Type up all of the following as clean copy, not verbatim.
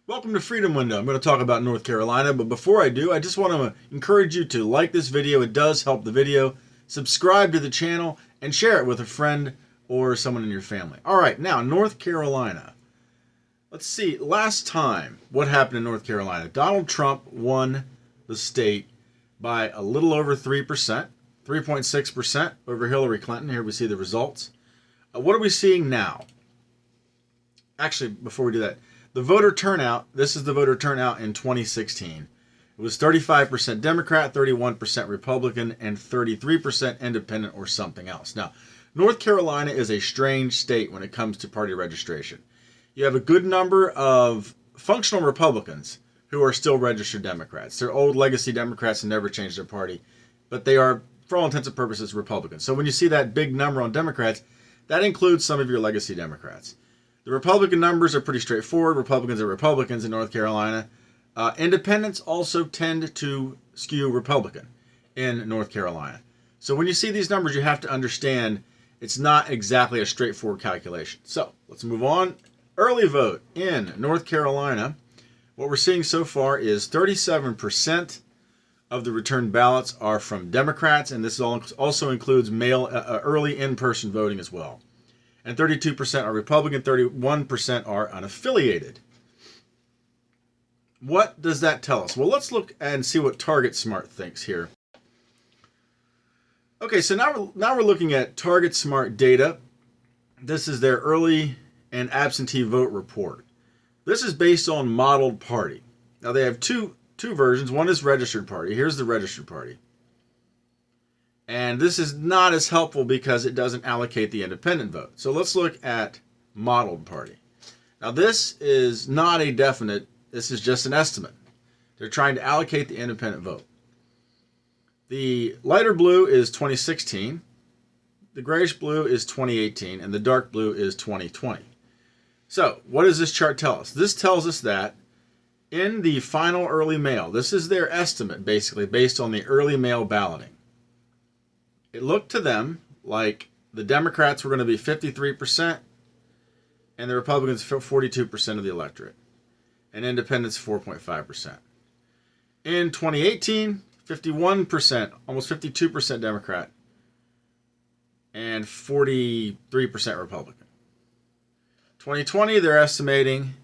Welcome to Freedom Window. I'm going to talk about North Carolina, but before I do, I just want to encourage you to like this video. It does help the video. Subscribe to the channel and share it with a friend or someone in your family. All right, now North Carolina. Let's see, last time, what happened in North Carolina? Donald Trump won the state by a little over 3%, 3.6% over Hillary Clinton. Here we see the results. What are we seeing now? Actually, before we do that, the voter turnout, this is the voter turnout in 2016. It was 35% Democrat, 31% Republican, and 33% independent or something else. Now, North Carolina is a strange state when it comes to party registration. You have a good number of functional Republicans who are still registered Democrats. They're old legacy Democrats and never changed their party, but they are, for all intents and purposes, Republicans. So when you see that big number on Democrats, that includes some of your legacy Democrats. The Republican numbers are pretty straightforward. Republicans are Republicans in North Carolina. Independents also tend to skew Republican in North Carolina. So when you see these numbers, you have to understand it's not exactly a straightforward calculation. So let's move on. Early vote in North Carolina. What we're seeing so far is 37% of the returned ballots are from Democrats, and this also includes early in-person voting as well. And 32% are Republican, 31% are unaffiliated. What does that tell us? Well, let's look and see what TargetSmart thinks here. Okay, so now we're looking at TargetSmart data. This is their early and absentee vote report. This is based on modeled party. Now they have two versions. One is registered party. Here's the registered party. And this is not as helpful because it doesn't allocate the independent vote. So let's look at modeled party. Now this is not a definite, this is just an estimate. They're trying to allocate the independent vote. The lighter blue is 2016, the grayish blue is 2018, and the dark blue is 2020. So what does this chart tell us? This tells us that in the final early mail, this is their estimate basically based on the early mail balloting. It looked to them like the Democrats were going to be 53% and the Republicans 42% of the electorate, and independents 4.5%. In 2018, 51%, almost 52% Democrat, and 43% Republican. 2020, they're estimating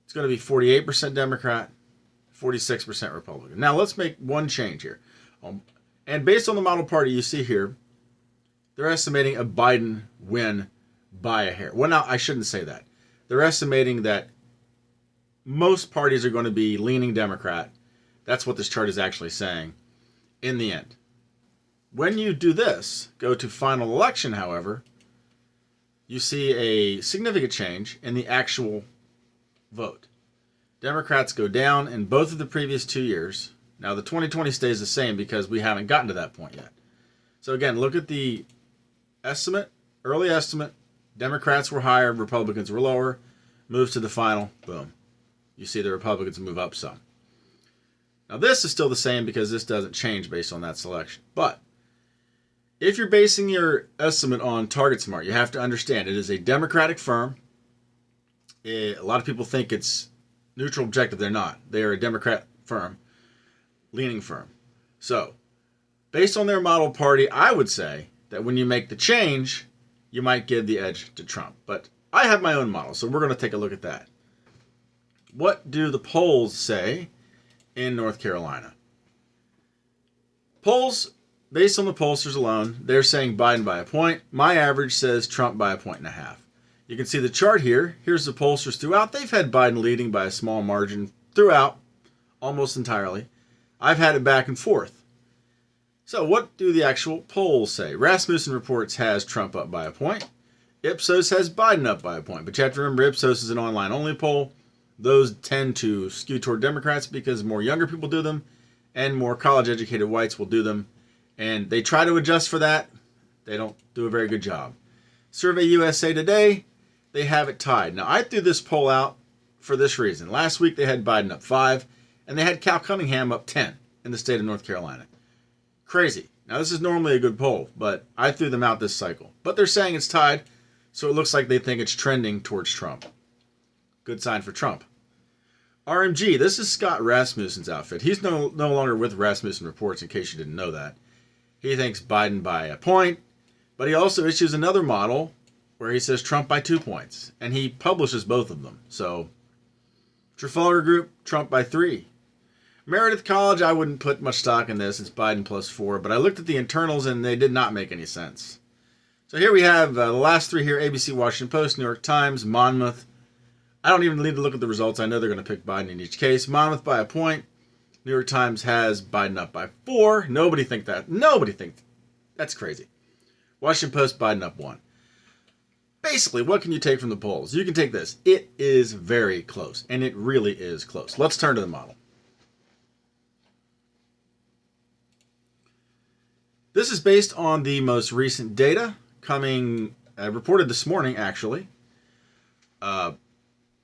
it's going to be 48% Democrat, 46% Republican. Now let's make one change here. And based on the model party you see here, they're estimating a Biden win by a hair. Well, now, I shouldn't say that. They're estimating that most parties are going to be leaning Democrat. That's what this chart is actually saying in the end. When you do this, go to final election, however, you see a significant change in the actual vote. Democrats go down in both of the previous 2 years. Now, the 2020 stays the same because we haven't gotten to that point yet. So again, look at the estimate, early estimate. Democrats were higher, Republicans were lower. Moves to the final, boom. You see the Republicans move up some. Now, this is still the same because this doesn't change based on that selection. But if you're basing your estimate on TargetSmart, you have to understand it is a Democratic firm. A lot of people think it's neutral objective. They're not. They are a Democrat firm. Leaning firm. So, based on their model party, I would say that when you make the change, you might give the edge to Trump. But I have my own model, so we're going to take a look at that. What do the polls say in North Carolina? Polls, based on the pollsters alone, they're saying Biden by a point. My average says Trump by 1.5 points. You can see the chart here. Here's the pollsters throughout. They've had Biden leading by a small margin throughout, almost entirely. I've had it back and forth. So what do the actual polls say? Rasmussen Reports has Trump up by a point. Ipsos has Biden up by a point. But you have to remember, Ipsos is an online-only poll. Those tend to skew toward Democrats because more younger people do them and more college-educated whites will do them. And they try to adjust for that. They don't do a very good job. Survey USA Today, they have it tied. Now, I threw this poll out for this reason. Last week, they had Biden up 5. And they had Cal Cunningham up 10 in the state of North Carolina. Crazy. Now, this is normally a good poll, but I threw them out this cycle. But they're saying it's tied, so it looks like they think it's trending towards Trump. Good sign for Trump. RMG, this is Scott Rasmussen's outfit. He's no longer with Rasmussen Reports, in case you didn't know that. He thinks Biden by a point, but he also issues another model where he says Trump by 2 points, and he publishes both of them. So, Trafalgar Group, Trump by 3. Meredith College, I wouldn't put much stock in this. It's Biden plus 4, but I looked at the internals and they did not make any sense. So here we have the last 3 here: ABC, Washington Post, New York Times, Monmouth. I don't even need to look at the results. I know they're going to pick Biden in each case. Monmouth by a point. New York Times has Biden up by 4. Nobody think that. Nobody thinks. That's crazy. Washington Post, Biden up 1. Basically, what can you take from the polls? You can take this. It is very close, and it really is close. Let's turn to the model. This is based on the most recent data coming, reported this morning, actually.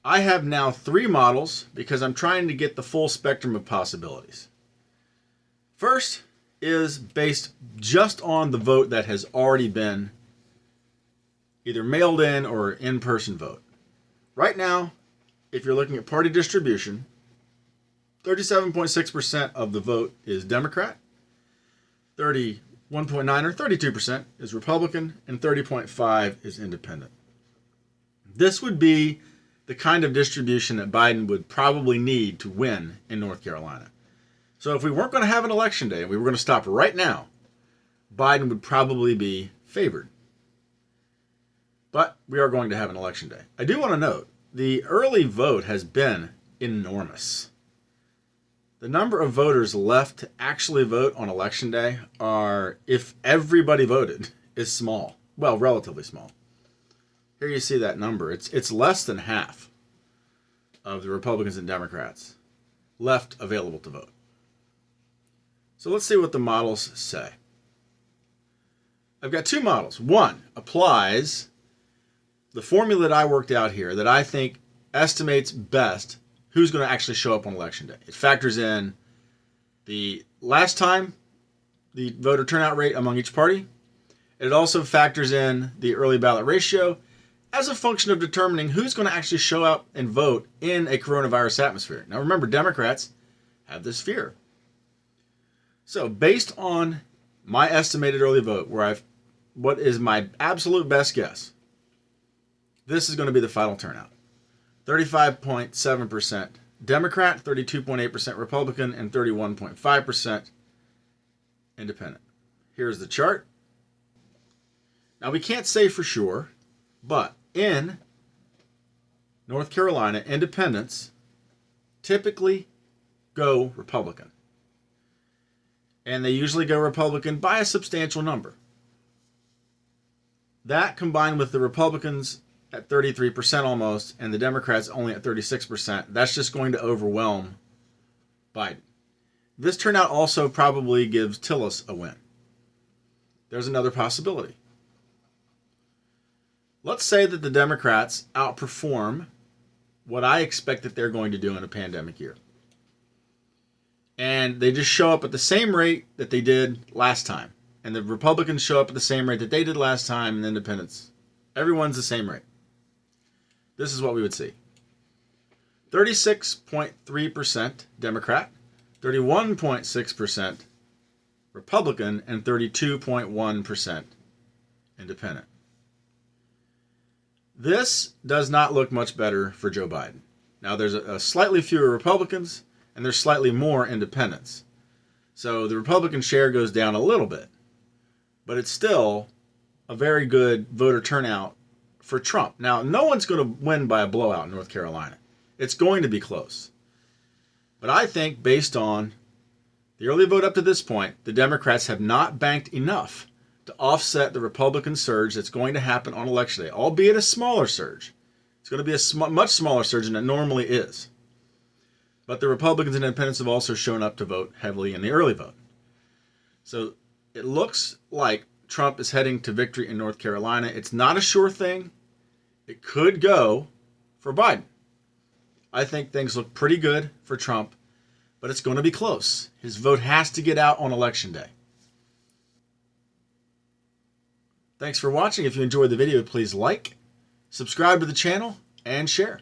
I have now 3 models because I'm trying to get the full spectrum of possibilities. First is based just on the vote that has already been either mailed in or in-person vote. Right now, if you're looking at party distribution, 37.6% of the vote is Democrat, 31.9 or 32% is Republican, and 30.5 is independent. This would be the kind of distribution that Biden would probably need to win in North Carolina. So if we weren't going to have an election day and we were going to stop right now, Biden would probably be favored. But we are going to have an election day. I do want to note, the early vote has been enormous. The number of voters left to actually vote on election day are, if everybody voted, is small. Well, relatively small. Here you see that number. It's less than half of the Republicans and Democrats left available to vote. So let's see what the models say. I've got 2 models. One applies the formula that I worked out here that I think estimates best who's going to actually show up on election day. It factors in the last time, the voter turnout rate among each party. It also factors in the early ballot ratio as a function of determining who's going to actually show up and vote in a coronavirus atmosphere. Now remember, Democrats have this fear. So based on my estimated early vote, what is my absolute best guess, this is going to be the final turnout. 35.7% Democrat, 32.8% Republican, and 31.5% independent. Here's the chart. Now we can't say for sure, but in North Carolina, independents typically go Republican. And they usually go Republican by a substantial number. That combined with the Republicans at 33% almost, and the Democrats only at 36%, that's just going to overwhelm Biden. This turnout also probably gives Tillis a win. There's another possibility. Let's say that the Democrats outperform what I expect that they're going to do in a pandemic year. And they just show up at the same rate that they did last time. And the Republicans show up at the same rate that they did last time, and the independents. Everyone's the same rate. This is what we would see. 36.3% Democrat, 31.6% Republican, and 32.1% independent. This does not look much better for Joe Biden. Now, there's a slightly fewer Republicans, and there's slightly more independents. So the Republican share goes down a little bit. But it's still a very good voter turnout for Trump. Now, no one's going to win by a blowout in North Carolina. It's going to be close. But I think based on the early vote up to this point, the Democrats have not banked enough to offset the Republican surge that's going to happen on Election Day, albeit a smaller surge. It's going to be a much smaller surge than it normally is. But the Republicans and independents have also shown up to vote heavily in the early vote. So it looks like Trump is heading to victory in North Carolina. It's not a sure thing. It could go for Biden. I think things look pretty good for Trump, but it's going to be close. His vote has to get out on Election Day. Thanks for watching. If you enjoyed the video, please like, subscribe to the channel, and share.